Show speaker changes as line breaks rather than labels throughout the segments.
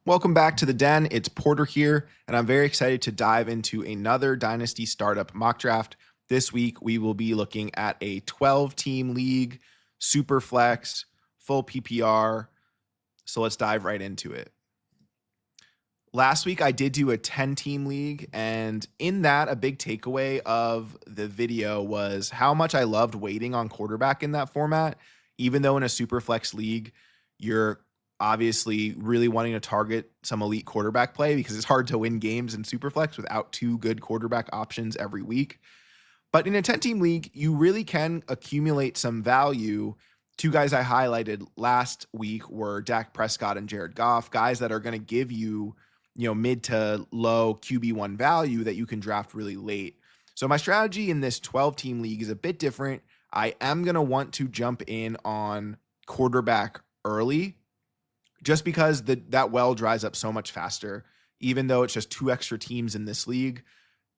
Welcome back to the Den. It's Porter here, and I'm very excited to dive into another Dynasty startup mock draft. This week, we will be looking at a 12-team league, Superflex, full PPR. So let's dive right into it. Last week, I did do a 10-team league, and in that, a big takeaway of the video was how much I loved waiting on quarterback in that format. Even though in a Superflex league, you're obviously really wanting to target some elite quarterback play because it's hard to win games in Superflex without two good quarterback options every week. But in a 10-team league, you really can accumulate some value. Two guys I highlighted last week were Dak Prescott and Jared Goff, guys that are going to give you, mid to low QB1 value that you can draft really late. So my strategy in this 12-team league is a bit different. I am going to want to jump in on quarterback early just because that well dries up so much faster, even though it's just two extra teams in this league.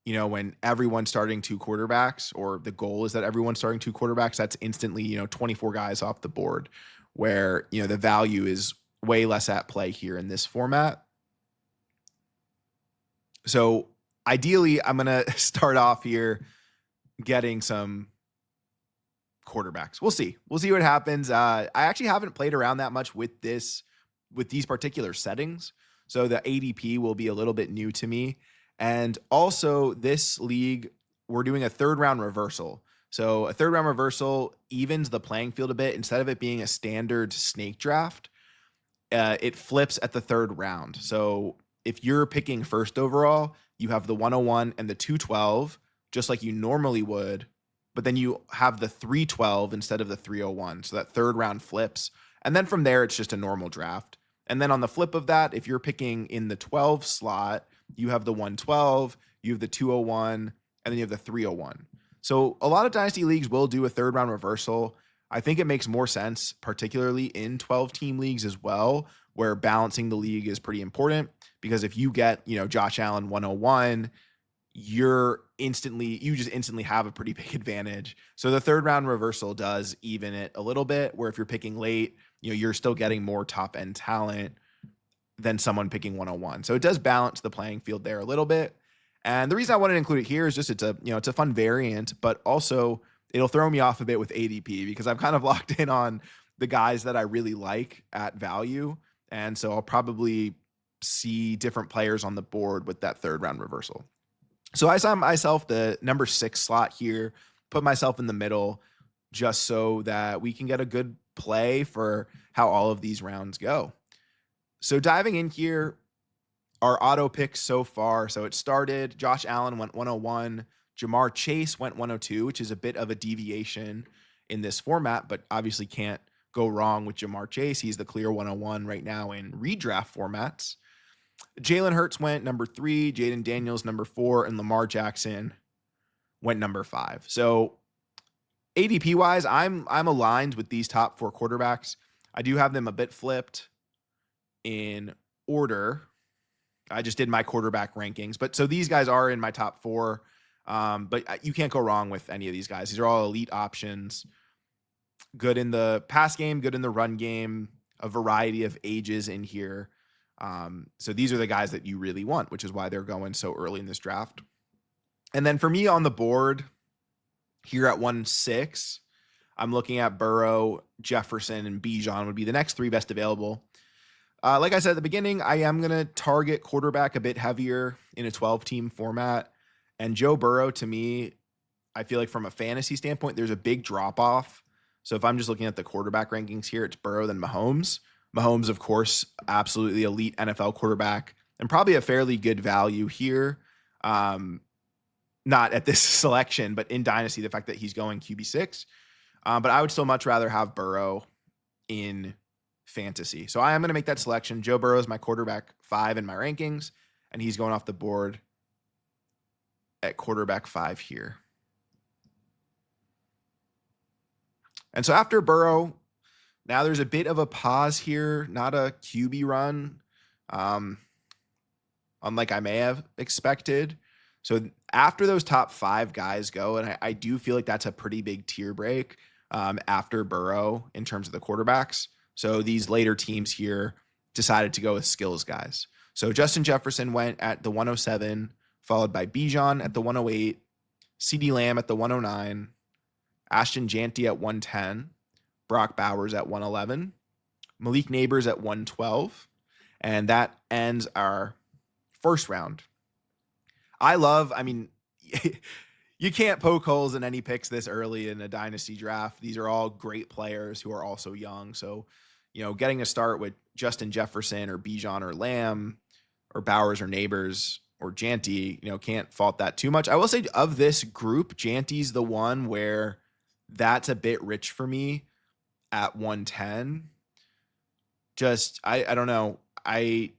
When everyone's starting two quarterbacks, or the goal is that everyone's starting two quarterbacks, that's instantly, 24 guys off the board, where, the value is way less at play here in this format. So ideally, I'm going to start off here getting some quarterbacks. We'll see what happens. I actually haven't played around that much with these particular settings, so the ADP will be a little bit new to me. And also, this league, we're doing a third round reversal. So a third round reversal evens the playing field a bit. Instead of it being a standard snake draft, it flips at the third round. So if you're picking first overall, you have the 101 and the 212, just like you normally would, but then you have the 312 instead of the 301. So that third round flips. And then from there, it's just a normal draft. And then on the flip of that, if you're picking in the 12 slot, you have the 112, you have the 201, and then you have the 301. So a lot of Dynasty leagues will do a third round reversal. I think it makes more sense, particularly in 12-team leagues as well, where balancing the league is pretty important. Because if you get, Josh Allen 101, you just instantly have a pretty big advantage. So the third round reversal does even it a little bit, where if you're picking late, you're still getting more top end talent than someone picking 101. So it does balance the playing field there a little bit. And the reason I wanted to include it here is just it's a fun variant, but also it'll throw me off a bit with ADP because I'm kind of locked in on the guys that I really like at value. And so I'll probably see different players on the board with that third round reversal. So I saw myself the number 6 slot here, put myself in the middle just so that we can get a good play for how all of these rounds go. So diving in here, our auto picks so far. So it started, Josh Allen went 101, Jamar Chase went 102, which is a bit of a deviation in this format, but obviously can't go wrong with Jamar Chase. He's the clear 101 right now in redraft formats. Jalen Hurts went number 3, Jaden Daniels number 4, and Lamar Jackson went number 5. So ADP wise, I'm aligned with these top 4 quarterbacks. I do have them a bit flipped in order. I just did my quarterback rankings, but so these guys are in my top 4. But you can't go wrong with any of these guys. These are all elite options. Good in the pass game, good in the run game, a variety of ages in here. So these are the guys that you really want, which is why they're going so early in this draft. And then for me on the board here at 1-6, I'm looking at Burrow, Jefferson, and Bijan would be the next 3 best available. Like I said at the beginning, I am going to target quarterback a bit heavier in a 12-team format. And Joe Burrow, to me, I feel like from a fantasy standpoint, there's a big drop-off. So if I'm just looking at the quarterback rankings here, it's Burrow then Mahomes. Mahomes, of course, absolutely elite NFL quarterback and probably a fairly good value here. Not at this selection, but in Dynasty, the fact that he's going QB6. But I would still much rather have Burrow in fantasy. So I am going to make that selection. Joe Burrow is my quarterback 5 in my rankings, and he's going off the board at quarterback 5 here. And so after Burrow, now there's a bit of a pause here, not a QB run, unlike I may have expected. So after those top 5 guys go, and I do feel like that's a pretty big tier break after Burrow in terms of the quarterbacks. So these later teams here, decided to go with skills guys. So Justin Jefferson went at the 107, followed by Bijan at the 108, CeeDee Lamb at the 109, Ashton Jeanty at 110, Brock Bowers at 111, Malik Neighbors at 112, and that ends our first round. I mean, you can't poke holes in any picks this early in a dynasty draft. These are all great players who are also young. So, getting a start with Justin Jefferson or Bijan or Lamb or Bowers or Neighbors or Jeanty, can't fault that too much. I will say of this group, Janty's the one where that's a bit rich for me at 110. Just, I don't know. I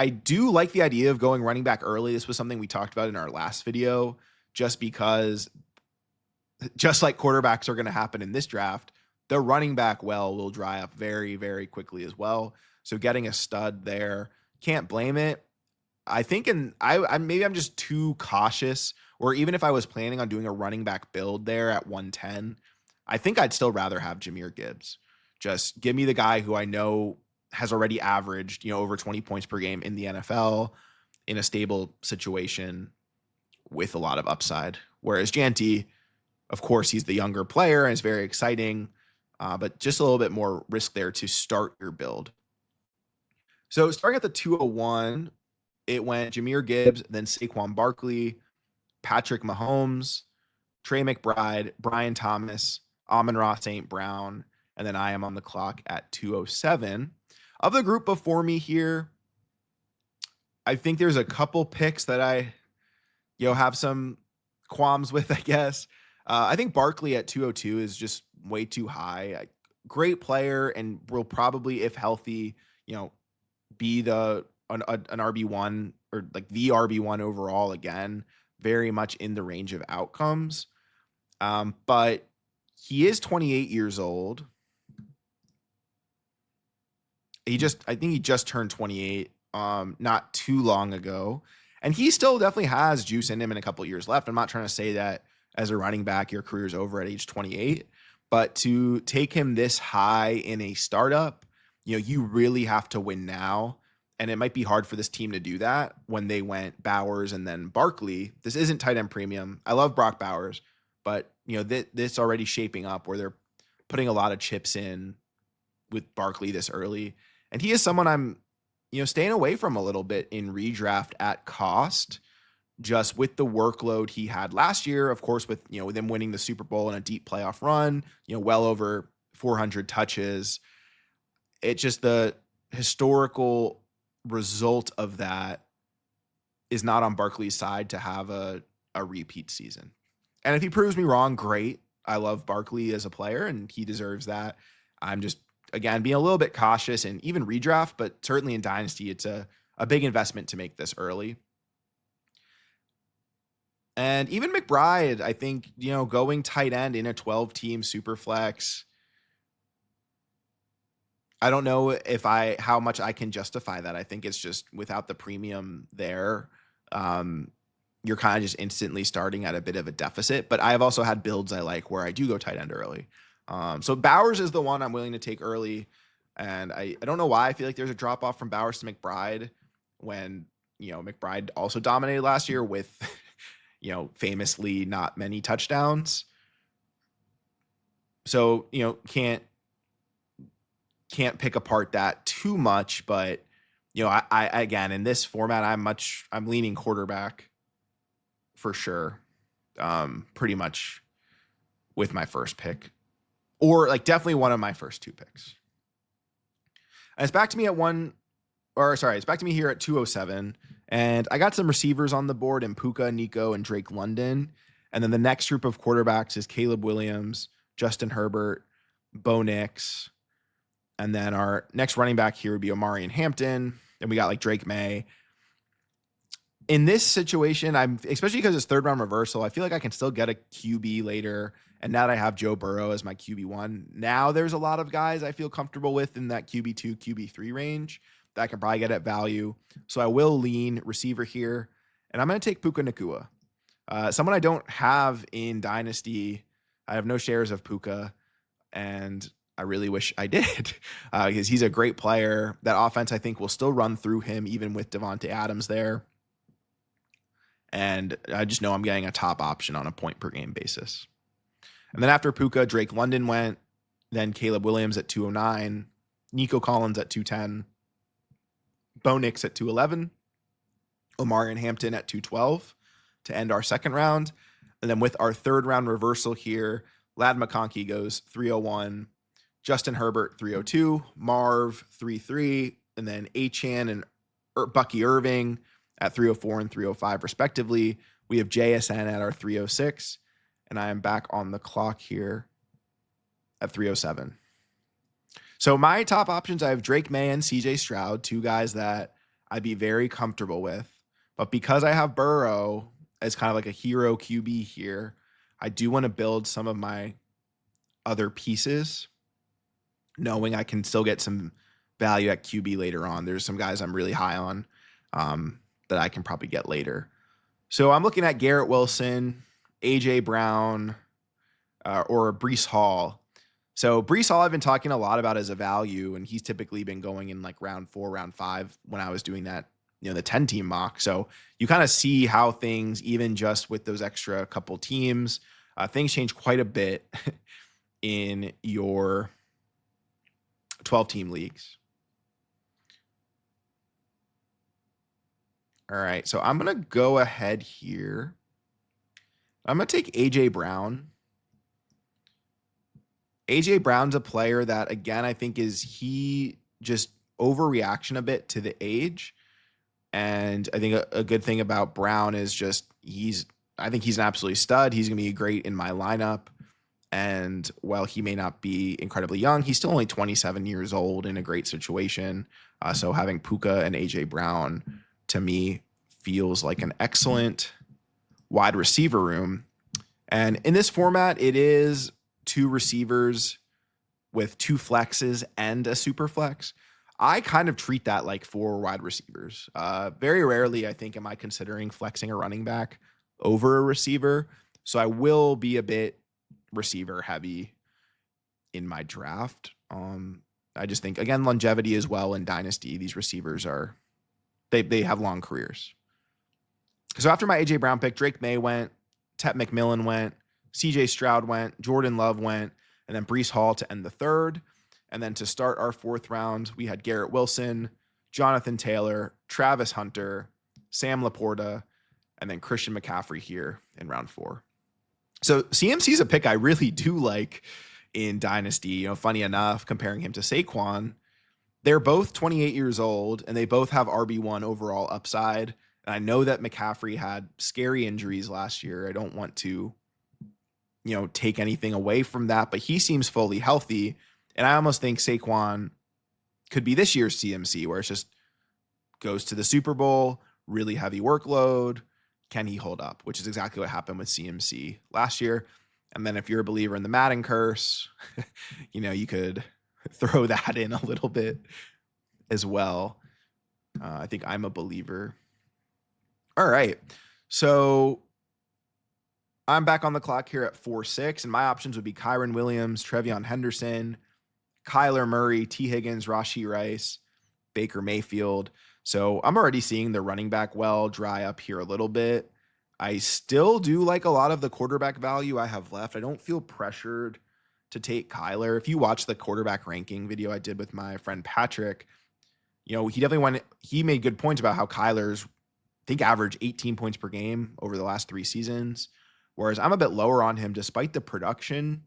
do like the idea of going running back early. This was something we talked about in our last video, just because just like quarterbacks are going to happen in this draft, the running back well will dry up very, very quickly as well. So getting a stud there, can't blame it. I think maybe I'm just too cautious, or even if I was planning on doing a running back build there at 110, I think I'd still rather have Jahmyr Gibbs. Just give me the guy who I know has already averaged, over 20 points per game in the NFL in a stable situation with a lot of upside. Whereas Jeanty, of course, he's the younger player and it's very exciting, but just a little bit more risk there to start your build. So starting at the 201, it went Jahmyr Gibbs, then Saquon Barkley, Patrick Mahomes, Trey McBride, Brian Thomas, Amon-Ra St. Brown, and then I am on the clock at 207. Of the group before me here, I think there's a couple picks that I, have some qualms with, I guess. I think Barkley at 202 is just way too high. Great player and will probably, if healthy, be an RB1 or like the RB1 overall again, very much in the range of outcomes. But he is 28 years old. I think he just turned 28 not too long ago. And he still definitely has juice in him and a couple of years left. I'm not trying to say that as a running back, your career's over at age 28. But to take him this high in a startup, you really have to win now. And it might be hard for this team to do that when they went Bowers and then Barkley. This isn't tight end premium. I love Brock Bowers, but this already shaping up where they're putting a lot of chips in with Barkley this early. And he is someone I'm, staying away from a little bit in redraft at cost, just with the workload he had last year, of course, with, them winning the Super Bowl and a deep playoff run, well over 400 touches. It's just the historical result of that is not on Barkley's side to have a repeat season. And if he proves me wrong, great. I love Barkley as a player and he deserves that. I'm just, again, being a little bit cautious and even redraft, but certainly in Dynasty, it's a big investment to make this early. And even McBride, I think, going tight end in a 12-team Superflex, I don't know how much I can justify that. I think it's just without the premium there, you're kind of just instantly starting at a bit of a deficit. But I've also had builds I like where I do go tight end early. So Bowers is the one I'm willing to take early. And I don't know why I feel like there's a drop off from Bowers to McBride when, McBride also dominated last year with, famously not many touchdowns. So, can't pick apart that too much, but I again, in this format, I'm leaning quarterback for sure. Pretty much with my first pick, or like definitely one of my first two picks. And it's back to me it's back to me here at 207. And I got some receivers on the board in Puka, Nico, and Drake London. And then the next group of quarterbacks is Caleb Williams, Justin Herbert, Bo Nix. And then our next running back here would be Omari and Hampton. And we got like Drake May. In this situation, especially because it's third round reversal, I feel like I can still get a QB later. And now that I have Joe Burrow as my QB1, now there's a lot of guys I feel comfortable with in that QB2, QB3 range that I can probably get at value. So I will lean receiver here. And I'm going to take Puka Nacua. Someone I don't have in Dynasty. I have no shares of Puka. And I really wish I did because he's a great player. That offense, I think, will still run through him even with Devontae Adams there. And I just know I'm getting a top option on a point per game basis. And then after Puka, Drake London went, then Caleb Williams at 209, Nico Collins at 210, Bo Nix at 211, Omarion Hampton at 212 to end our second round. And then with our third round reversal here, Ladd McConkey goes 301, Justin Herbert 302, Marv 33, and then Achane and Bucky Irving at 304 and 305 respectively. We have JSN at our 306, and I am back on the clock here at 307. So my top options, I have Drake May and CJ Stroud, two guys that I'd be very comfortable with. But because I have Burrow as kind of like a hero QB here, I do want to build some of my other pieces, knowing I can still get some value at QB later on. There's some guys I'm really high on that I can probably get later. So I'm looking at Garrett Wilson, AJ Brown, or Breece Hall. So Breece Hall I've been talking a lot about as a value, and he's typically been going in like round 4, round 5 when I was doing that, the 10-team mock. So you kind of see how things, even just with those extra couple teams, things change quite a bit in your 12-team leagues. All right, so I'm going to go ahead here. I'm going to take AJ Brown. AJ Brown's a player that, again, I think he just overreaction a bit to the age. And I think a good thing about Brown is just I think he's an absolute stud. He's going to be great in my lineup. And while he may not be incredibly young, he's still only 27 years old in a great situation. So having Puka and AJ Brown, to me, feels like an excellent wide receiver room. And in this format, it is 2 receivers with 2 flexes and a super flex. I kind of treat that like 4 wide receivers. Very rarely, I think, am I considering flexing a running back over a receiver. So I will be a bit receiver heavy in my draft. I just think, again, longevity as well in Dynasty. These receivers they have long careers. So after my AJ Brown pick, Drake May went, Tet McMillan went, CJ Stroud went, Jordan Love went, and then Breece Hall to end the third. And then to start our 4th round, we had Garrett Wilson, Jonathan Taylor, Travis Hunter, Sam Laporta, and then Christian McCaffrey here in round 4. So CMC is a pick I really do like in Dynasty. Funny enough, comparing him to Saquon, they're both 28 years old, and they both have RB1 overall upside. And I know that McCaffrey had scary injuries last year. I don't want to take anything away from that, but he seems fully healthy. And I almost think Saquon could be this year's CMC, where it's just goes to the Super Bowl, really heavy workload. Can he hold up? Which is exactly what happened with CMC last year. And then if you're a believer in the Madden curse, you could throw that in a little bit as well. I think I'm a believer. All right. So I'm back on the clock here at 4-6, and my options would be Kyron Williams, Trevion Henderson, Kyler Murray, T. Higgins, Rashee Rice, Baker Mayfield. So I'm already seeing the running back well dry up here a little bit. I still do like a lot of the quarterback value I have left. I don't feel pressured to take Kyler. If you watch the quarterback ranking video I did with my friend Patrick, he made good points about how Kyler's, I think, averaged 18 points per game over the last 3 seasons. Whereas I'm a bit lower on him despite the production.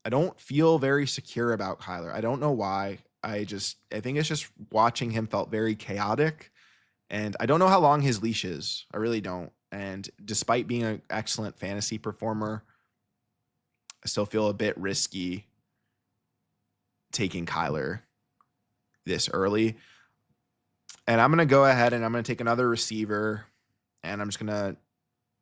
I don't feel very secure about Kyler. I don't know why. I think it's just watching him felt very chaotic. And I don't know how long his leash is. I really don't. And despite being an excellent fantasy performer, I still feel a bit risky taking Kyler this early. And I'm going to go ahead and I'm going to take another receiver. And I'm just going to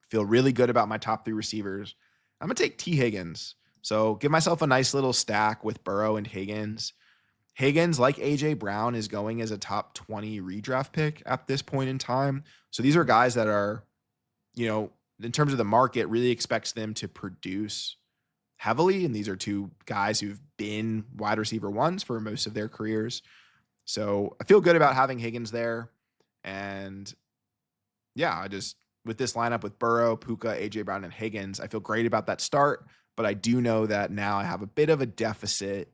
feel really good about my top 3 receivers. I'm going to take T. Higgins. So give myself a nice little stack with Burrow and Higgins. Higgins, like AJ Brown, is going as a top 20 redraft pick at this point in time. So these are guys that are, in terms of the market, really expects them to produce heavily. And these are two guys who've been wide receiver ones for most of their careers. So I feel good about having Higgins there. And yeah, with this lineup with Burrow, Puka, AJ Brown, and Higgins, I feel great about that start. But I do know that now I have a bit of a deficit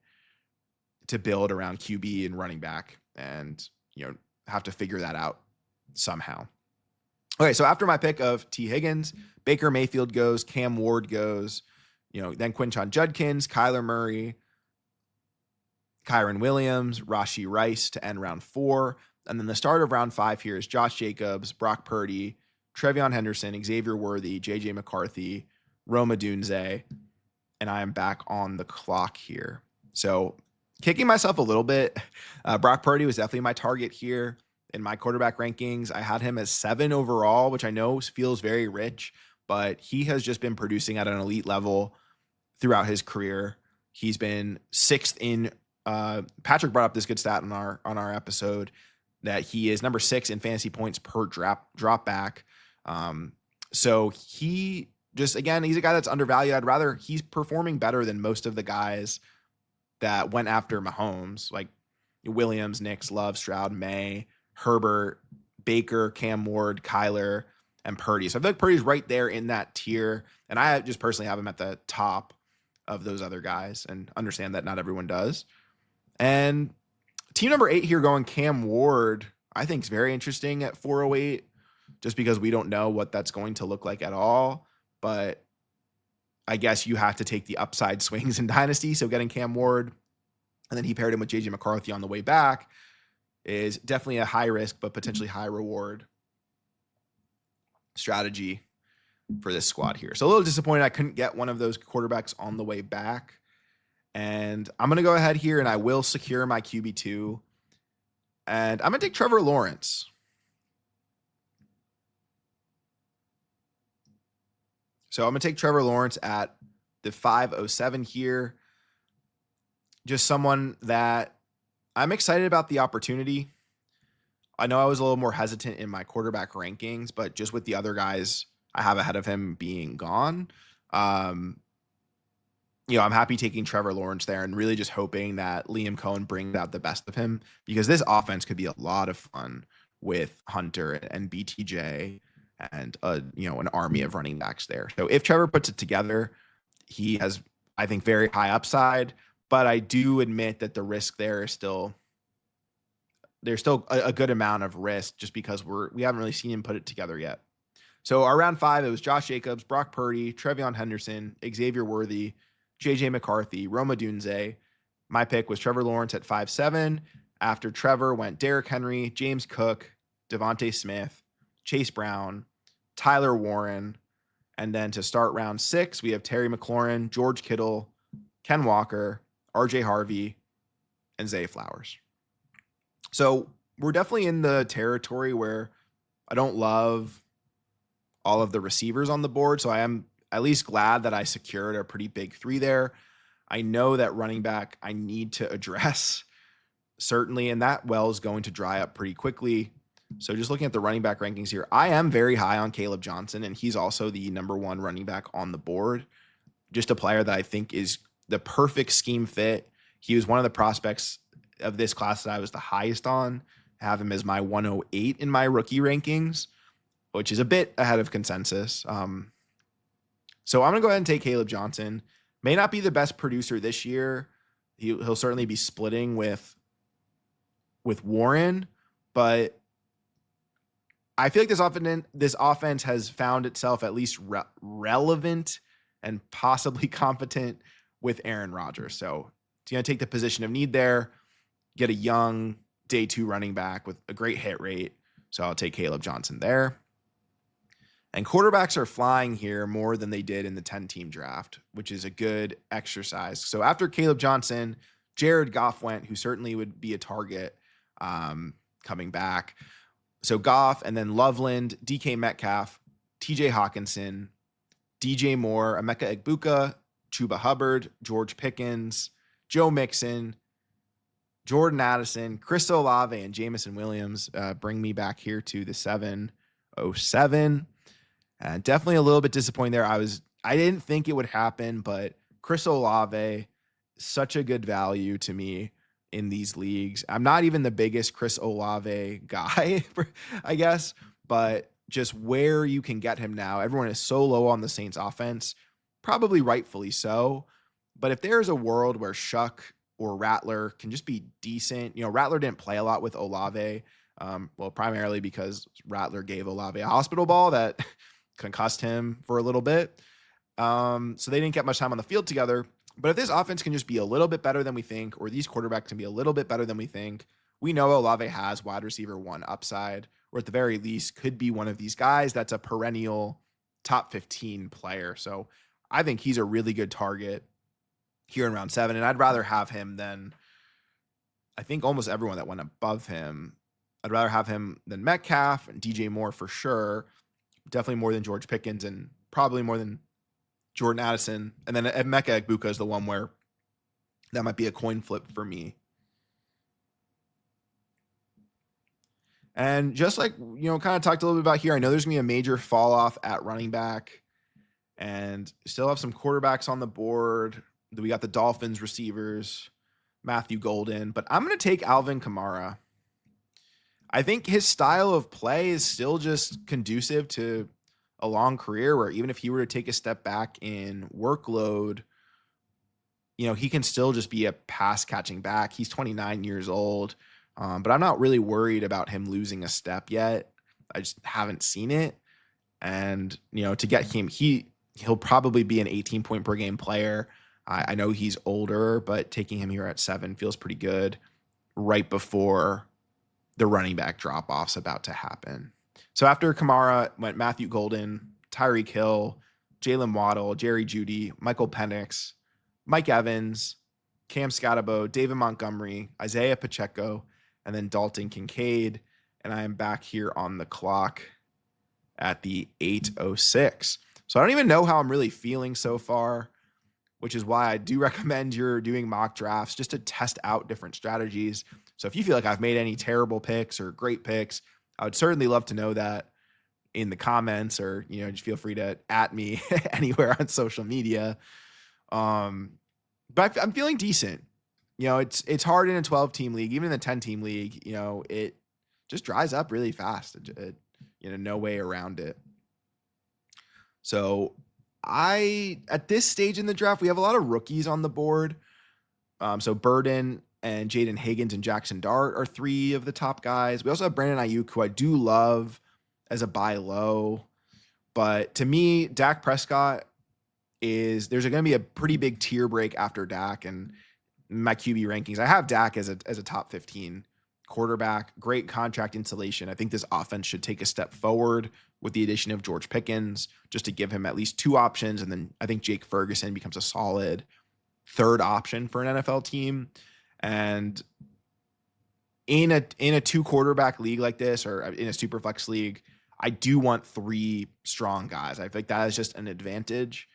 to build around QB and running back, and have to figure that out somehow. Okay, so after my pick of T. Higgins, Baker Mayfield goes, Cam Ward goes, then Quinton Judkins, Kyler Murray, Kyron Williams, Rashee Rice to end round 4. And then the start of round 5 here is Josh Jacobs, Brock Purdy, Trevion Henderson, Xavier Worthy, JJ McCarthy, Rome Odunze, and I am back on the clock here. So kicking myself a little bit, Brock Purdy was definitely my target here in my quarterback rankings. I had him as 7 overall, which I know feels very rich, but he has just been producing at an elite level throughout his career. He's been 6th in Patrick brought up this good stat on our episode that he is number 6 in fantasy points per drop back. So he just, again, he's a guy that's undervalued. He's performing better than most of the guys that went after Mahomes, like Williams, Nix, Love, Stroud, May, Herbert, Baker, Cam Ward, Kyler, and Purdy. So I feel like Purdy's right there in that tier. And I just personally have him at the top of those other guys and understand that not everyone does. And team number 8 here going Cam Ward, I think is very interesting at 408, just because we don't know what that's going to look like at all. But I guess you have to take the upside swings in Dynasty. So getting Cam Ward, and then he paired him with JJ McCarthy on the way back, is definitely a high risk, but potentially high reward strategy for this squad here. So a little disappointed I couldn't get one of those quarterbacks on the way back. And I'm going to go ahead here and I will secure my QB2. And I'm going to take Trevor Lawrence. So I'm going to take Trevor Lawrence at the 507 here. Just someone that I'm excited about the opportunity. I know I was a little more hesitant in my quarterback rankings, but just with the other guys I have ahead of him being gone, I'm happy taking Trevor Lawrence there and really just hoping that Liam Cohen brings out the best of him, because this offense could be a lot of fun with Hunter and BTJ and an army of running backs there. So if Trevor puts it together, he has, I think, very high upside, but I do admit that the risk there is there's still a good amount of risk just because we haven't really seen him put it together yet. So our round 5, it was Josh Jacobs, Brock Purdy, Trevion Henderson, Xavier Worthy, JJ McCarthy, Rome Odunze. My pick was Trevor Lawrence at 5-7. After Trevor went Derrick Henry, James Cook, Devontae Smith, Chase Brown, Tyler Warren. And then to start round 6, we have Terry McLaurin, George Kittle, Ken Walker, RJ Harvey, and Zay Flowers. So we're definitely in the territory where I don't love all of the receivers on the board. So I am at least glad that I secured a pretty big 3 there. I know that running back I need to address, certainly, and that well is going to dry up pretty quickly. So just looking at the running back rankings here, I am very high on Caleb Johnson, and he's also the number 1 running back on the board. Just a player that I think is the perfect scheme fit. He was one of the prospects of this class that I was the highest on. I have him as my 108 in my rookie rankings, which is a bit ahead of consensus. So I'm going to go ahead and take Caleb Johnson. May not be the best producer this year. He'll certainly be splitting with Warren, but I feel like this offense has found itself at least relevant and possibly competent with Aaron Rodgers. So it's going to take the position of need there, get a young day 2 running back with a great hit rate. So I'll take Caleb Johnson there. And quarterbacks are flying here more than they did in the 10-team draft, which is a good exercise. So after Caleb Johnson, Jared Goff went, who certainly would be a target coming back. So Goff, and then Loveland, DK Metcalf, TJ Hawkinson, DJ Moore, Emeka Egbuka, Chuba Hubbard, George Pickens, Joe Mixon, Jordan Addison, Chris Olave, and Jamison Williams bring me back here to the 707. Definitely a little bit disappointed there. I didn't think it would happen, but Chris Olave, such a good value to me in these leagues. I'm not even the biggest Chris Olave guy, I guess, but just where you can get him now. Everyone is so low on the Saints offense, probably rightfully so. But if there's a world where Shuck or Rattler can just be decent, Rattler didn't play a lot with Olave. Well, primarily because Rattler gave Olave a hospital ball that concussed him for a little bit. So they didn't get much time on the field together. But if this offense can just be a little bit better than we think, or these quarterbacks can be a little bit better than we think, we know Olave has wide receiver 1 upside, or at the very least could be one of these guys that's a perennial top 15 player. So I think he's a really good target here in round 7. And I'd rather have him than, I think, almost everyone that went above him. I'd rather have him than Metcalf and DJ Moore for sure. Definitely more than George Pickens, and probably more than Jordan Addison. And then Emeka Egbuka is the one where that might be a coin flip for me. And just like, kind of talked a little bit about here, I know there's going to be a major fall off at running back, and still have some quarterbacks on the board. We got the Dolphins receivers, Matthew Golden, but I'm going to take Alvin Kamara. I think his style of play is still just conducive to a long career where even if he were to take a step back in workload, he can still just be a pass catching back. He's 29 years old, but I'm not really worried about him losing a step yet. I just haven't seen it. And, to get him, he'll probably be an 18 point per game player. I know he's older, but taking him here at 7 feels pretty good right before the running back drop off's about to happen. So after Kamara went Matthew Golden, Tyreek Hill, Jalen Waddle, Jerry Jeudy, Michael Penix, Mike Evans, Cam Scatterbo, David Montgomery, Isaiah Pacheco, and then Dalton Kincaid. And I am back here on the clock at the 8:06. So I don't even know how I'm really feeling so far, which is why I do recommend you're doing mock drafts just to test out different strategies. So if you feel like I've made any terrible picks or great picks, I would certainly love to know that in the comments, or, just feel free to @ me anywhere on social media. But I'm feeling decent. It's hard in a 12-team league, even in a 10-team league, it just dries up really fast. No way around it. So at this stage in the draft, we have a lot of rookies on the board. So Burden and Jaden Higgins and Jackson Dart are 3 of the top guys. We also have Brandon Ayuk, who I do love as a buy low. But to me, Dak Prescott there's going to be a pretty big tier break after Dak, and my QB rankings, I have Dak as a top 15 quarterback. Great contract insulation. I think this offense should take a step forward with the addition of George Pickens, just to give him at least 2 options. And then I think Jake Ferguson becomes a solid 3rd option for an NFL team. And in a 2 quarterback league like this, or in a Superflex league, I do want 3 strong guys. I think that is just an advantage,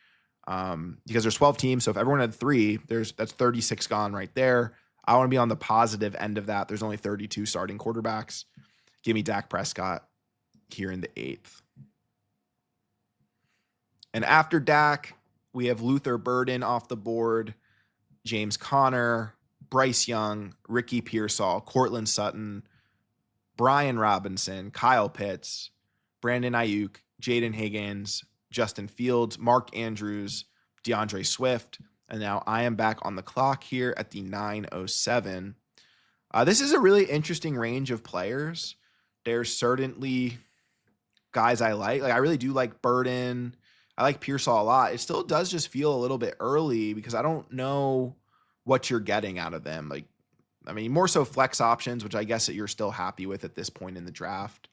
because there's 12 teams. So if everyone had 3, that's 36 gone right there. I want to be on the positive end of that. There's only 32 starting quarterbacks. Give me Dak Prescott here in the 8th. And after Dak, we have Luther Burden off the board, James Conner, Bryce Young, Ricky Pearsall, Cortland Sutton, Brian Robinson, Kyle Pitts, Brandon Ayuk, Jaden Higgins, Justin Fields, Mark Andrews, DeAndre Swift. And now I am back on the clock here at the 9:07. This is a really interesting range of players. There's certainly guys I like. I really do like Burden. I like Pearsall a lot. It still does just feel a little bit early because I don't know what you're getting out of them. More so flex options, which I guess that you're still happy with at this point in the draft.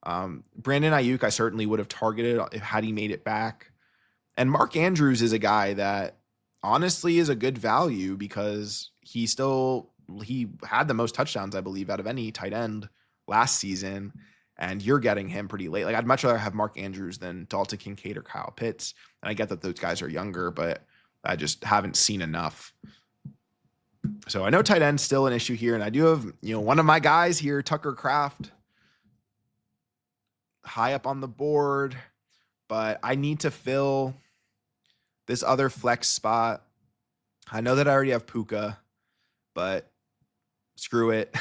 Brandon Ayuk, I certainly would have targeted had he made it back. And Mark Andrews is a guy that honestly is a good value because he had the most touchdowns, I believe, out of any tight end last season. And you're getting him pretty late. I'd much rather have Mark Andrews than Dalton Kincaid or Kyle Pitts. And I get that those guys are younger, but I just haven't seen enough. So I know tight end's still an issue here. And I do have, one of my guys here, Tucker Kraft, high up on the board, but I need to fill this other flex spot. I know that I already have Puka, but screw it.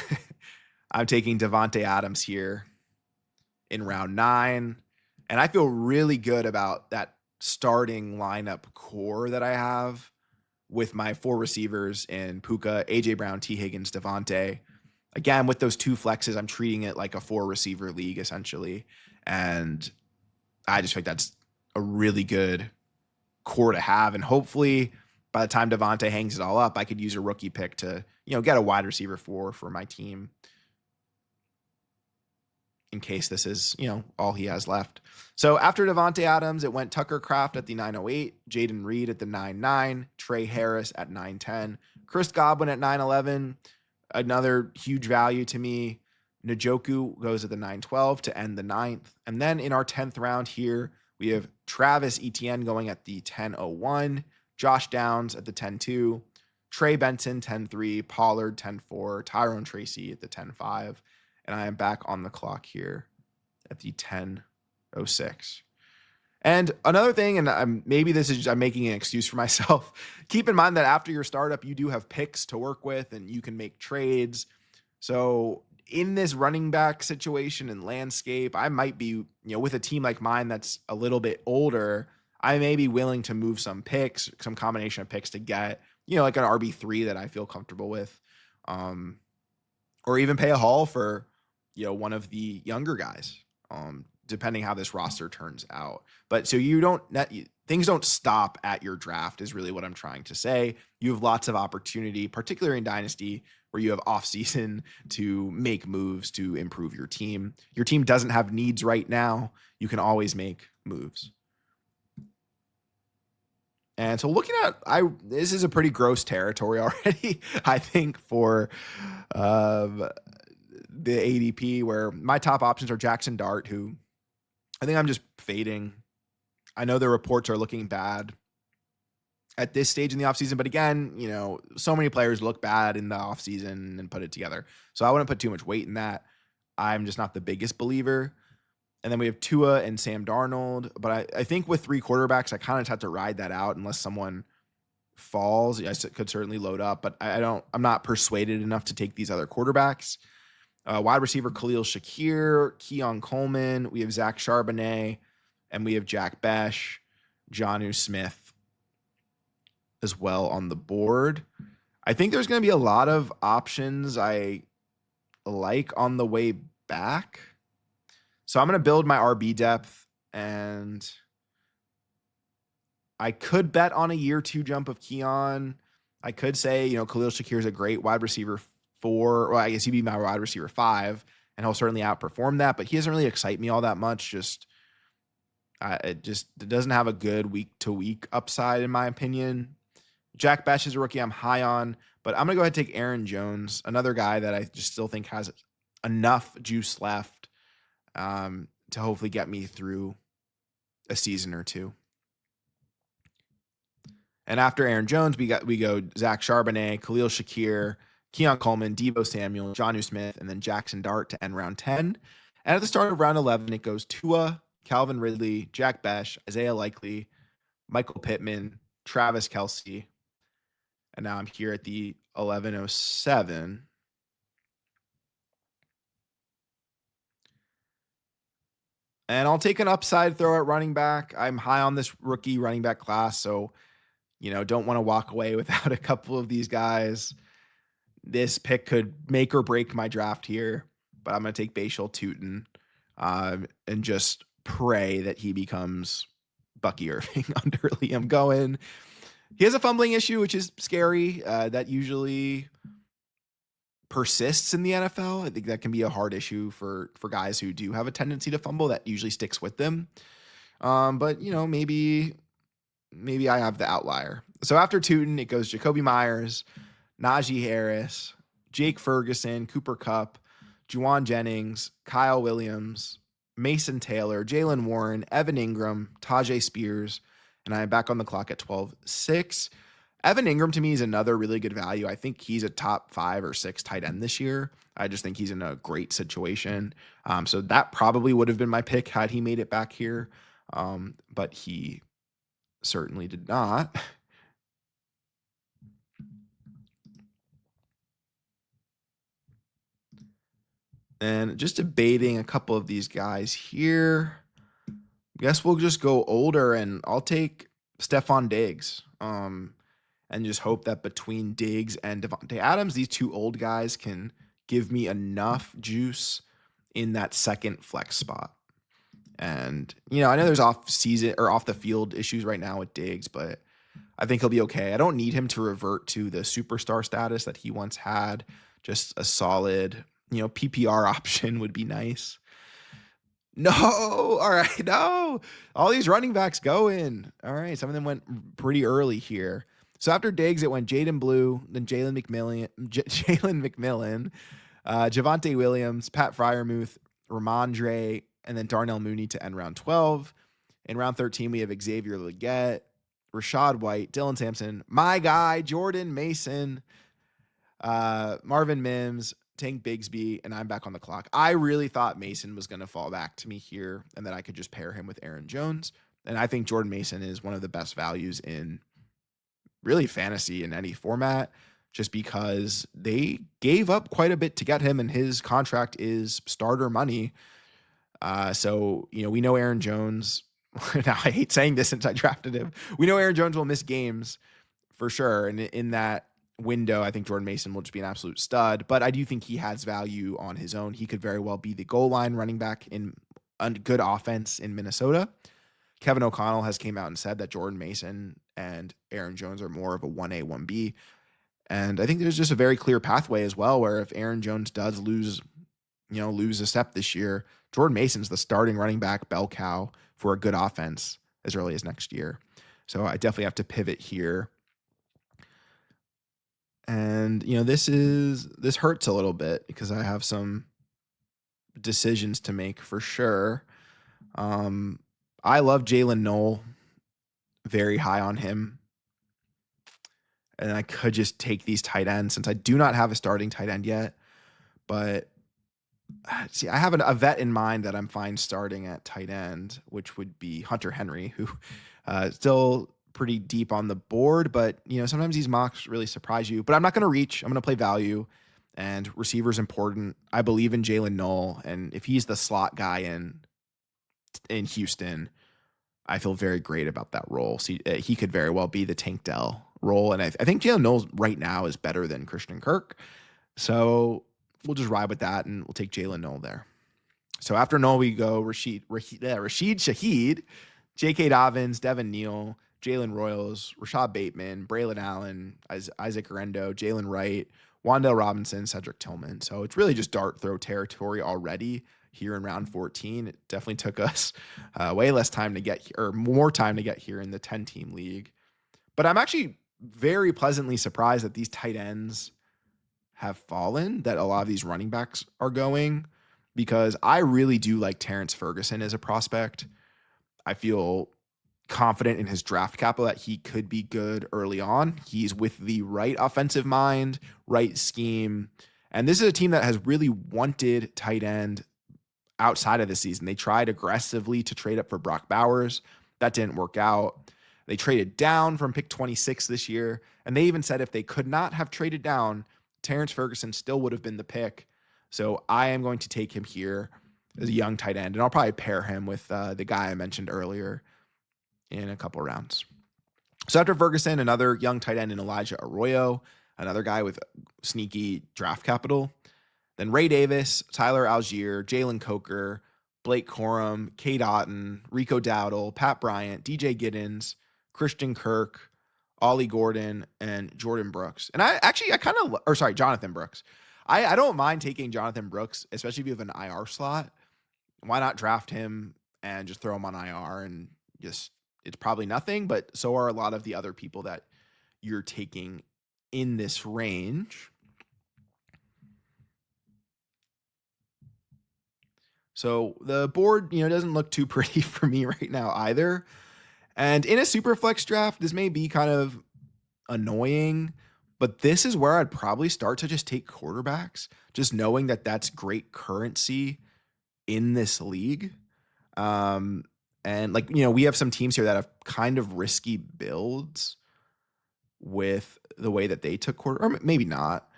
I'm taking Devontae Adams here in round 9. And I feel really good about that starting lineup core that I have with my 4 receivers in Puka, AJ Brown, T. Higgins, Devontae. Again, with those 2 flexes, I'm treating it like a 4 receiver league essentially. And I just think that's a really good core to have. And hopefully by the time Devontae hangs it all up, I could use a rookie pick to, get a wide receiver for my team in case this is, all he has left. So after Devontae Adams, it went Tucker Kraft at the 908, Jaden Reed at the 99, Trey Harris at 910, Chris Godwin at 911, another huge value to me. Njoku goes at the 912 to end the 9th. And then in our 10th round here, we have Travis Etienne going at the 1001, Josh Downs at the 102, Trey Benson 103, Pollard 104, Tyrone Tracy at the 105. And I am back on the clock here at the 10:06. And another thing, and I'm making an excuse for myself. Keep in mind that after your startup, you do have picks to work with and you can make trades. So in this running back situation and landscape, I might be, with a team like mine that's a little bit older, I may be willing to move some picks, some combination of picks to get, like an RB3 that I feel comfortable with. Or even pay a haul for, one of the younger guys, depending how this roster turns out. But so things don't stop at your draft is really what I'm trying to say. You have lots of opportunity, particularly in Dynasty, where you have off season to make moves to improve your team. Your team doesn't have needs right now. You can always make moves. And so looking at, this is a pretty gross territory already, I think, for the ADP, where my top options are Jackson Dart, who I think I'm just fading. I know the reports are looking bad at this stage in the offseason, but again, so many players look bad in the offseason and put it together. So I wouldn't put too much weight in that. I'm just not the biggest believer. And then we have Tua and Sam Darnold. But I think with 3 quarterbacks, I kind of have to ride that out unless someone falls. I could certainly load up, but I'm not persuaded enough to take these other quarterbacks. Wide receiver Khalil Shakir, Keon Coleman. We have Zach Charbonnet, and we have Jack Besh, Jonnu Smith as well on the board. I think there's going to be a lot of options I like on the way back. So I'm going to build my RB depth, and I could bet on a year 2 jump of Keon. I could say, Khalil Shakir is a great wide receiver 4. Well, I guess he'd be my wide receiver 5, and he'll certainly outperform that, but he doesn't really excite me all that much. It doesn't have a good week-to-week upside, in my opinion. Jack Besh is a rookie I'm high on, but I'm going to go ahead and take Aaron Jones, another guy that I just still think has enough juice left to hopefully get me through a season or 2. And after Aaron Jones, we go Zach Charbonnet, Khalil Shakir, Keon Coleman, Deebo Samuel, Jonnu Smith, and then Jackson Dart to end round 10. And at the start of round 11, it goes Tua, Calvin Ridley, Jack Besh, Isaiah Likely, Michael Pittman, Travis Kelce. And now I'm here at the 11:07. And I'll take an upside throw at running back. I'm high on this rookie running back class, so don't want to walk away without a couple of these guys. This pick could make or break my draft here, but I'm going to take Bashal Tutin and just pray that he becomes Bucky Irving under Liam Goen. He has a fumbling issue, which is scary. That usually persists in the NFL. I think that can be a hard issue for guys who do have a tendency to fumble. That usually sticks with them. But maybe I have the outlier. So after Tutin, it goes Jacoby Myers, Najee Harris, Jake Ferguson, Cooper Kupp, Juwan Jennings, Kyle Williams, Mason Taylor, Jalen Warren, Evan Ingram, Tajay Spears, and I am back on the clock at 12:06. Evan Ingram to me is another really good value. I think he's a top 5 or 6 tight end this year. I just think he's in a great situation. So that probably would have been my pick had he made it back here. But he certainly did not. And just debating a couple of these guys here. Guess we'll just go older, and I'll take Stephon Diggs. And just hope that between Diggs and Devontae Adams, these two old guys can give me enough juice in that second flex spot. And, I know there's off season or off the field issues right now with Diggs, but I think he'll be okay. I don't need him to revert to the superstar status that he once had. Just a solid, PPR option would be nice. No, all right, no. All these running backs go in. All right, some of them went pretty early here. So after Diggs, it went Jaden Blue, then Jalen McMillan, Javonte Williams, Pat Freiermuth, Ramondre, and then Darnell Mooney to end round 12. In round 13, we have Xavier Legette, Rashad White, Dylan Sampson, my guy, Jordan Mason, Marvin Mims, Tank Bigsby, and I'm back on the clock. I really thought Mason was going to fall back to me here and that I could just pair him with Aaron Jones. And I think Jordan Mason is one of the best values in really fantasy in any format, just because they gave up quite a bit to get him, and his contract is starter money. So, we know Aaron Jones. Now, I hate saying this since I drafted him. We know Aaron Jones will miss games for sure. And in that window, I think Jordan Mason will just be an absolute stud, but I do think he has value on his own. He could very well be the goal line running back in a good offense in Minnesota. Kevin O'Connell has came out and said that Jordan Mason and Aaron Jones are more of a 1A, 1B. And I think there's just a very clear pathway as well, where if Aaron Jones does lose a step this year, Jordan Mason's the starting running back bell cow for a good offense as early as next year. So I definitely have to pivot here. And, this hurts a little bit because I have some decisions to make for sure. I love Jalen Noel, very high on him. And I could just take these tight ends since I do not have a starting tight end yet. But see, I have a vet in mind that I'm fine starting at tight end, which would be Hunter Henry, who still pretty deep on the board. But, sometimes these mocks really surprise you. But I'm not going to reach. I'm going to play value. And receiver's important. I believe in Jalen Noel. And if he's the slot guy in Houston, I feel very great about that role. So he could very well be the Tank Dell role. And I think Jalen Noel right now is better than Christian Kirk. So we'll just ride with that, and we'll take Jalen Noel there. So after Noel, we go Rashid Shaheed, J.K. Dobbins, Devin Neal, Jalen Royals, Rashad Bateman, Braylon Allen, Isaac Orendo, Jalen Wright, Wan'Dale Robinson, Cedric Tillman. So it's really just dart throw territory already here in round 14. It definitely took us way less time to get here, or more time to get here in the 10-team league. But I'm actually very pleasantly surprised that these tight ends have fallen, that a lot of these running backs are going, because I really do like Terrence Ferguson as a prospect. I feel confident in his draft capital that he could be good early on. He's with the right offensive mind, right scheme. And this is a team that has really wanted tight end outside of the season. They tried aggressively to trade up for Brock Bowers. That didn't work out. They traded down from pick 26 this year. And they even said if they could not have traded down, Terrence Ferguson still would have been the pick. So I am going to take him here as a young tight end. And I'll probably pair him with the guy I mentioned earlier in a couple rounds. So after Ferguson, another young tight end in Elijah Arroyo, another guy with sneaky draft capital. Then Ray Davis, Tyler Algier, Jalen Coker, Blake Corum, Cade Otton, Rico Dowdle, Pat Bryant, DJ Giddens, Christian Kirk, Ollie Gordon, and Jordan Brooks. And Jonathan Brooks. I don't mind taking Jonathan Brooks, especially if you have an IR slot. Why not draft him and just throw him on IR and it's probably nothing, but so are a lot of the other people that you're taking in this range. So the board, doesn't look too pretty for me right now either. And in a Superflex draft, this may be kind of annoying, but this is where I'd probably start to just take quarterbacks, just knowing that that's great currency in this league. And we have some teams here that have kind of risky builds with the way that they took or maybe not.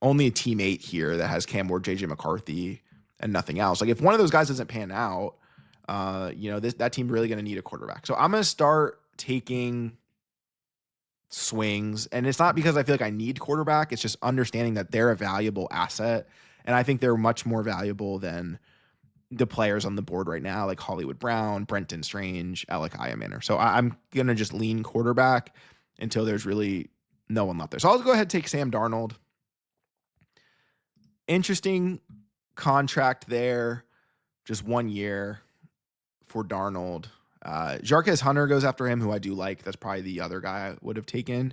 only a team 8 here that has Cam Ward, JJ McCarthy, and nothing else. Like if one of those guys doesn't pan out, that team really going to need a quarterback. So I'm going to start taking swings, and it's not because I feel like I need quarterback. It's just understanding that they're a valuable asset, and I think they're much more valuable than the players on the board right now, like Hollywood Brown, Brenton Strange, Alec Iamaner. So I'm going to just lean quarterback until there's really no one left there. So I'll go ahead and take Sam Darnold. Interesting contract there, just 1 year for Darnold. Jarquez Hunter goes after him, who I do like. That's probably the other guy I would have taken.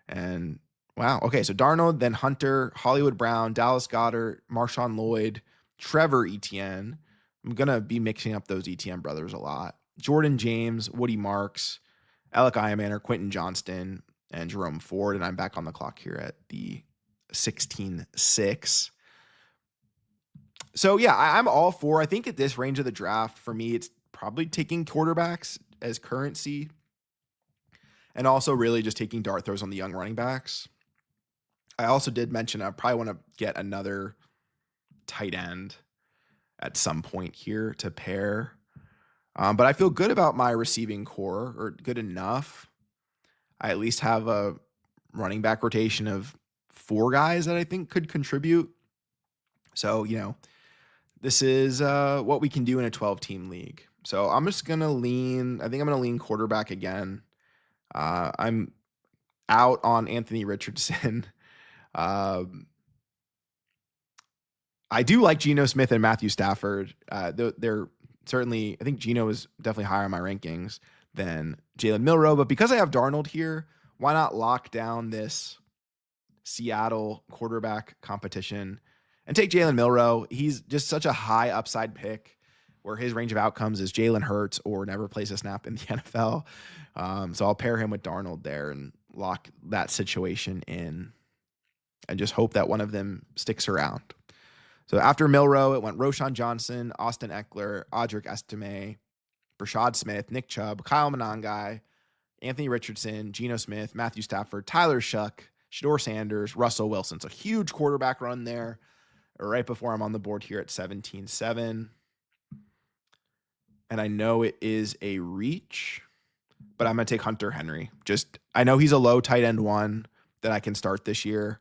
And wow. Okay. So Darnold, then Hunter, Hollywood Brown, Dallas Goedert, Marshawn Lloyd, Trevor Etienne. I'm going to be mixing up those Etienne brothers a lot. Jordan James, Woody Marks, Alec Iamaner, Quentin Johnston, and Jerome Ford. And I'm back on the clock here at the 16-6. So yeah, I'm all for, I think at this range of the draft, for me, it's probably taking quarterbacks as currency and also really just taking dart throws on the young running backs. I also did mention I probably want to get another tight end at some point here to pair. But I feel good about my receiving core, or good enough. I at least have a running back rotation of 4 guys that I think could contribute. So, this is what we can do in a 12-team league. So I'm just going to lean, I think I'm going to lean quarterback again. I'm out on Anthony Richardson. I do like Geno Smith and Matthew Stafford. They're certainly, I think Geno is definitely higher on my rankings than Jalen Milroe. But because I have Darnold here, why not lock down this Seattle quarterback competition and take Jalen Milroe? He's just such a high upside pick where his range of outcomes is Jalen Hurts or never plays a snap in the NFL. So I'll pair him with Darnold there and lock that situation in and just hope that one of them sticks around. So after Milroe, it went Roshan Johnson, Austin Eckler, Audric Estime, Brashad Smith, Nick Chubb, Kyle Monangai, Anthony Richardson, Geno Smith, Matthew Stafford, Tyler Shuck, Shedeur Sanders, Russell Wilson. So huge quarterback run there right before I'm on the board here at 17-7. And I know it is a reach, but I'm going to take Hunter Henry. I know he's a low tight end 1 that I can start this year.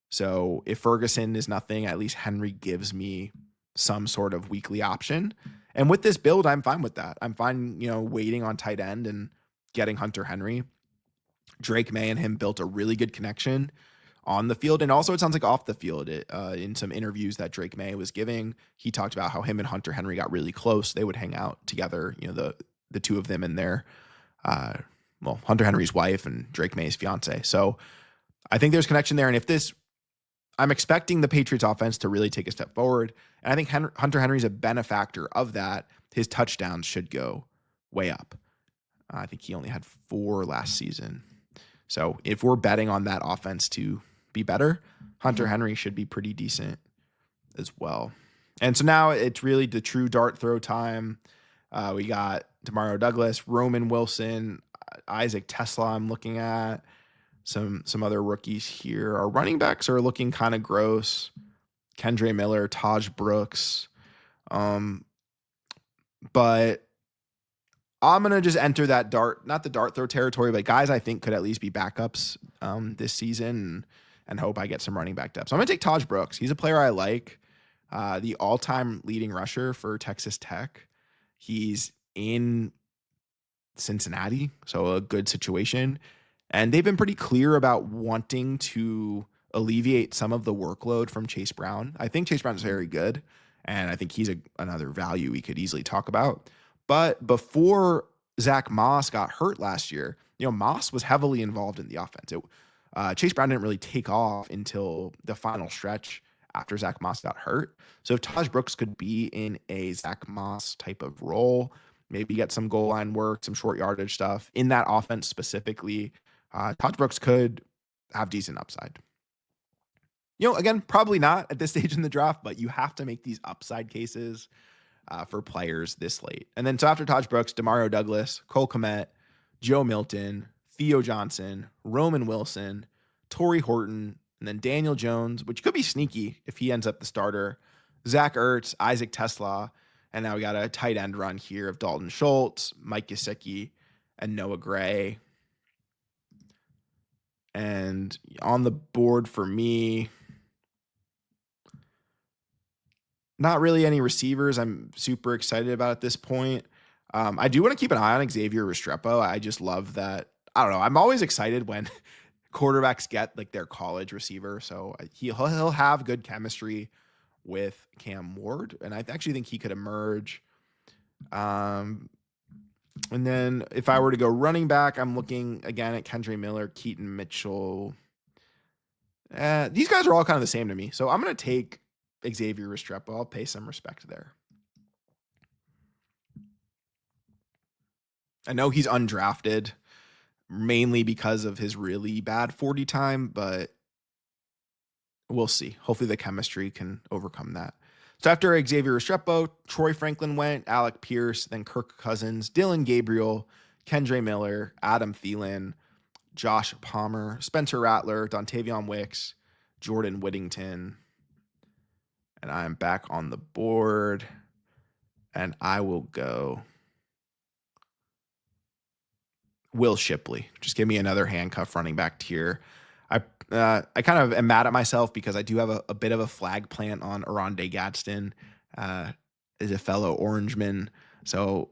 So if Ferguson is nothing, at least Henry gives me some sort of weekly option. And with this build, I'm fine with that. I'm fine, waiting on tight end and getting Hunter Henry. Drake May and him built a really good connection on the field. And also it sounds like off the field, in some interviews that Drake May was giving, he talked about how him and Hunter Henry got really close. They would hang out together, the two of them and their, Hunter Henry's wife and Drake May's fiance. So I think there's connection there. And I'm expecting the Patriots offense to really take a step forward. And I think Hunter Henry's a benefactor of that. His touchdowns should go way up. I think he only had 4 last season. So if we're betting on that offense to be better, Hunter Henry should be pretty decent as well. And so now it's really the true dart throw time. We got Demario Douglas, Roman Wilson, Isaac Tesla I'm looking at, some other rookies here. Our running backs are looking kind of gross. Kendre Miller, Taj Brooks. But I'm going to just enter that not the dart throw territory, but guys I think could at least be backups this season and hope I get some running back depth. So I'm going to take Taj Brooks. He's a player I like, the all-time leading rusher for Texas Tech. He's in Cincinnati, so a good situation. And they've been pretty clear about wanting to alleviate some of the workload from Chase Brown. I think Chase Brown is very good, and I think he's another value we could easily talk about. But before Zach Moss got hurt last year, Moss was heavily involved in the offense. Chase Brown didn't really take off until the final stretch after Zach Moss got hurt. So if Taj Brooks could be in a Zach Moss type of role, maybe get some goal line work, some short yardage stuff in that offense specifically, Taj Brooks could have decent upside. Again, probably not at this stage in the draft, but you have to make these upside cases for players this late. And then so after Taj Brooks, Demario Douglas, Cole Kmet, Joe Milton, Theo Johnson, Roman Wilson, Torrey Horton, And then Daniel Jones, which could be sneaky if he ends up the starter. Zach Ertz, Isaac Tesla. And now we got a tight end run here of Dalton Schultz, Mike Gesicki, and Noah Gray. And on the board for me, not really any receivers I'm super excited about at this point. I do want to keep an eye on Xavier Restrepo. I just love that. I don't know. I'm always excited when quarterbacks get like their college receiver. So he'll have good chemistry with Cam Ward. And I actually think he could emerge. And then if I were to go running back, I'm looking again at Kendre Miller, Keaton Mitchell. These guys are all kind of the same to me. So I'm going to take Xavier Restrepo. I'll pay some respect there. I know he's undrafted mainly because of his really bad 40 time, but we'll see. Hopefully the chemistry can overcome that. So after Xavier Restrepo, Troy Franklin went, Alec Pierce, then Kirk Cousins, Dylan Gabriel, Kendre Miller, Adam Thielen, Josh Palmer, Spencer Rattler, Dontavion Wicks, Jordan Whittington. And I'm back on the board, and I will go Will Shipley. Just give me another handcuff running back tier. I kind of am mad at myself because I do have a bit of a flag plant on Oronde Gadsden as a fellow Orangeman. So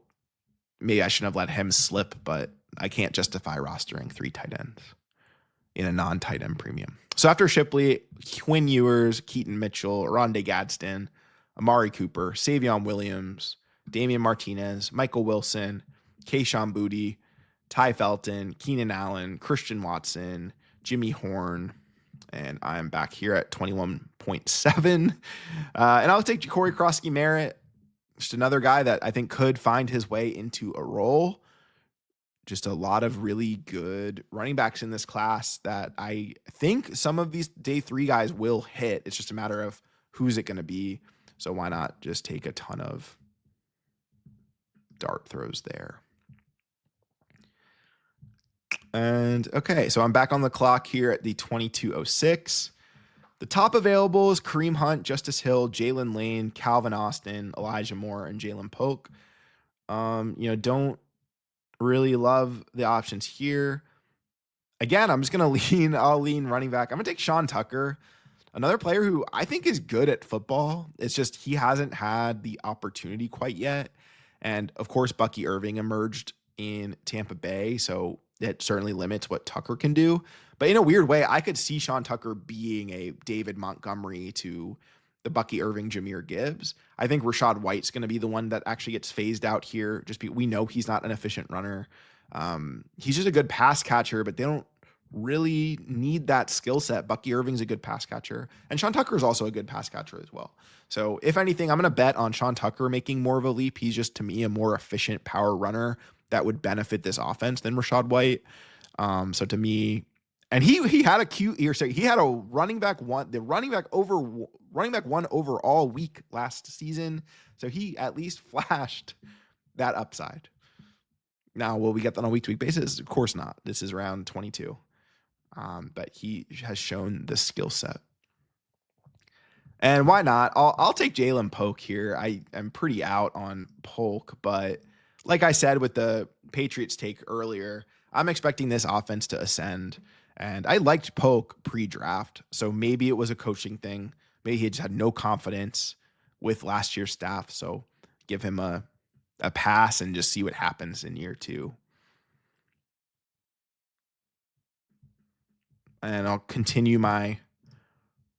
maybe I shouldn't have let him slip, but I can't justify rostering 3 tight ends in a non-tight end premium. So after Shipley, Quinn Ewers, Keaton Mitchell, Oronde Gadsden, Amari Cooper, Savion Williams, Damian Martinez, Michael Wilson, Kayshon Boutte, Ty Felton, Keenan Allen, Christian Watson, Jimmy Horn, and I'm back here at 21.7. And I'll take Ja'Cory Krosky-Merritt, just another guy that I think could find his way into a role. Just a lot of really good running backs in this class that I think some of these day 3 guys will hit. It's just a matter of who's it going to be. So why not just take a ton of dart throws there. And okay, so I'm back on the clock here at the 22:06. The top available is Kareem Hunt, Justice Hill, Jalen Lane, Calvin Austin, Elijah Moore, and Jalen Polk. Don't really love the options here. Again, I'm just going to I'll lean running back. I'm going to take Sean Tucker, another player who I think is good at football. It's just he hasn't had the opportunity quite yet. And of course, Bucky Irving emerged in Tampa Bay, so it certainly limits what Tucker can do. But in a weird way, I could see Sean Tucker being a David Montgomery to the Bucky Irving, Jahmyr Gibbs. I think Rachaad White's going to be the one that actually gets phased out here. We know he's not an efficient runner. He's just a good pass catcher, but they don't really need that skill set. Bucky Irving's a good pass catcher, and Sean Tucker is also a good pass catcher as well. So if anything, I'm going to bet on Sean Tucker making more of a leap. He's just, to me, a more efficient power runner that would benefit this offense than Rachaad White. So to me, and he had he had a running back one overall week last season. So he at least flashed that upside. Now, will we get that on a week-to-week basis? Of course not. This is round 22. But he has shown the skill set. And why not? I'll take Jalen Polk here. I am pretty out on Polk, but like I said with the Patriots take earlier, I'm expecting this offense to ascend. And I liked Polk pre-draft, so maybe it was a coaching thing. Maybe he just had no confidence with last year's staff, so give him a pass and just see what happens in year 2. And I'll continue my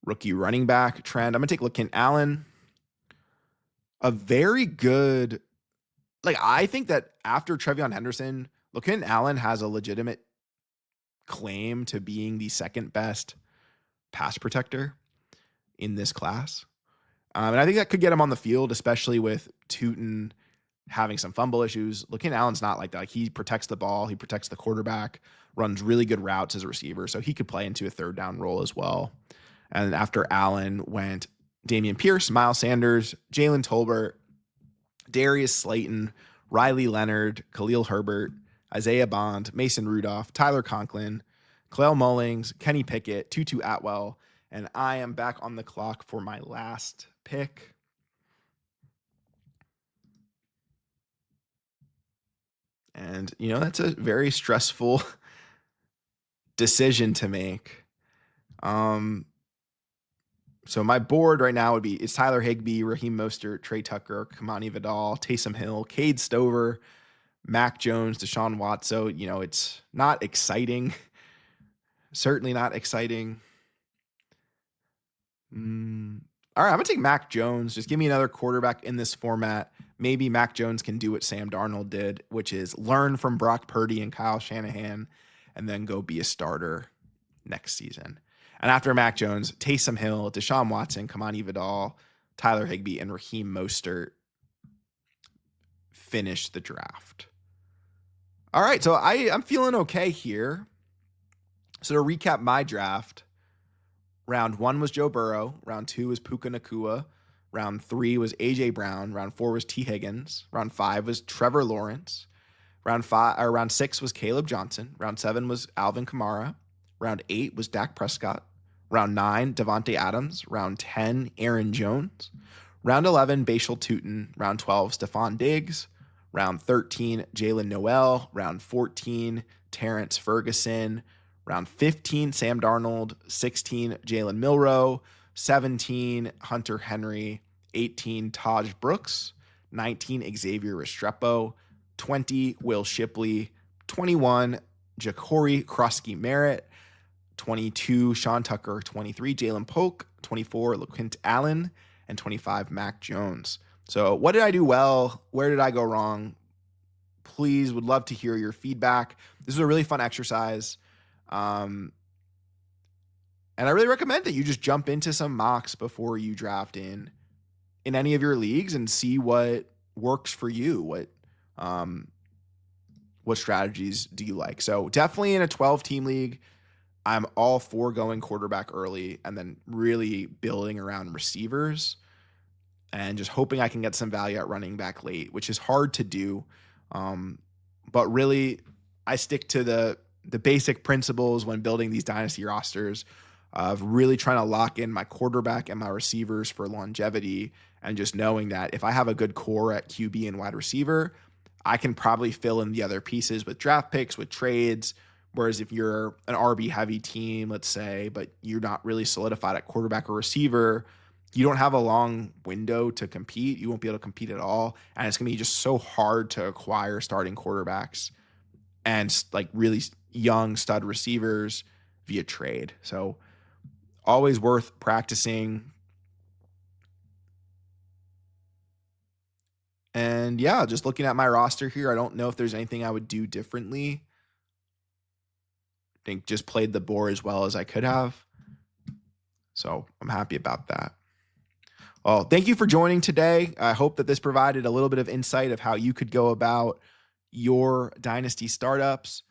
rookie running back trend. I'm going to take LaKent Allen. A very good, I think that after Trevion Henderson, LaKent Allen has a legitimate claim to being the second best pass protector in this class. And I think that could get him on the field, especially with Tootin having some fumble issues. LaKent Allen's not like that. He protects the ball. He protects the quarterback, runs really good routes as a receiver. So he could play into a third down role as well. And after Allen went Dameon Pierce, Miles Sanders, Jalen Tolbert, Darius Slayton, Riley Leonard, Khalil Herbert, Isaiah Bond, Mason Rudolph, Tyler Conklin, Khalil Mullings, Kenny Pickett, Tutu Atwell, and I am back on the clock for my last pick. And, that's a very stressful decision to make. So my board right now would be it's Tyler Higbee, Raheem Mostert, Trey Tucker, Kamani Vidal, Taysom Hill, Cade Stover, Mac Jones, Deshaun Watson. So, it's not exciting. Certainly not exciting. All right, I'm going to take Mac Jones. Just give me another quarterback in this format. Maybe Mac Jones can do what Sam Darnold did, which is learn from Brock Purdy and Kyle Shanahan and then go be a starter next season. And after Mac Jones, Taysom Hill, Deshaun Watson, Kamani Vidal, Tyler Higbee, and Raheem Mostert finish the draft. All right, so I'm feeling okay here. So to recap my draft, round 1 was Joe Burrow. Round 2 was Puka Nacua. Round 3 was A.J. Brown. Round 4 was T. Higgins. Round 5 was Trevor Lawrence. Round 6 was Caleb Johnson. Round 7 was Alvin Kamara. Round 8 was Dak Prescott. Round 9, Devontae Adams. Round 10, Aaron Jones. Round 11, Bashal Tutin. Round 12, Stephon Diggs. Round 13, Jalen Noel. Round 14, Terrence Ferguson. Round 15, Sam Darnold. 16, Jalen Milroe. 17, Hunter Henry. 18, Taj Brooks. 19, Xavier Restrepo. 20, Will Shipley. 21, Ja'Cory Krosky Merritt. 22, Sean Tucker. 23, Jalen Polk. 24, LaQuint Allen. And 25, Mac Jones. So what did I do well? Where did I go wrong? Please, would love to hear your feedback. This is a really fun exercise. And I really recommend that you just jump into some mocks before you draft in any of your leagues and see what works for you. What strategies do you like? So definitely in a 12-team league, I'm all for going quarterback early and then really building around receivers and just hoping I can get some value at running back late, which is hard to do. But really, I stick to the basic principles when building these dynasty rosters of really trying to lock in my quarterback and my receivers for longevity, and just knowing that if I have a good core at QB and wide receiver, I can probably fill in the other pieces with draft picks, with trades. Whereas if you're an RB heavy team, let's say, but you're not really solidified at quarterback or receiver, you don't have a long window to compete. You won't be able to compete at all. And it's going to be just so hard to acquire starting quarterbacks and like really young stud receivers via trade. So always worth practicing. And yeah, just looking at my roster here, I don't know if there's anything I would do differently. I think just played the board as well as I could have. So I'm happy about that. Well, thank you for joining today. I hope that this provided a little bit of insight of how you could go about your dynasty startups.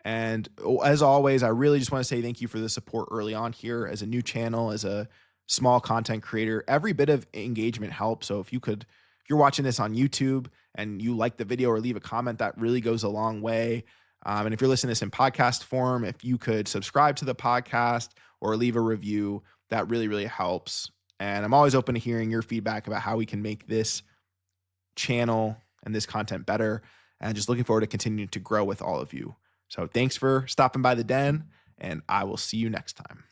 And as always, I really just want to say thank you for the support early on here as a new channel, as a small content creator. Every bit of engagement helps. So if you're watching this on YouTube and you like the video or leave a comment, that really goes a long way. And if you're listening to this in podcast form, if you could subscribe to the podcast or leave a review, that really, really helps. And I'm always open to hearing your feedback about how we can make this channel and this content better. And just looking forward to continuing to grow with all of you. So thanks for stopping by the den, and I will see you next time.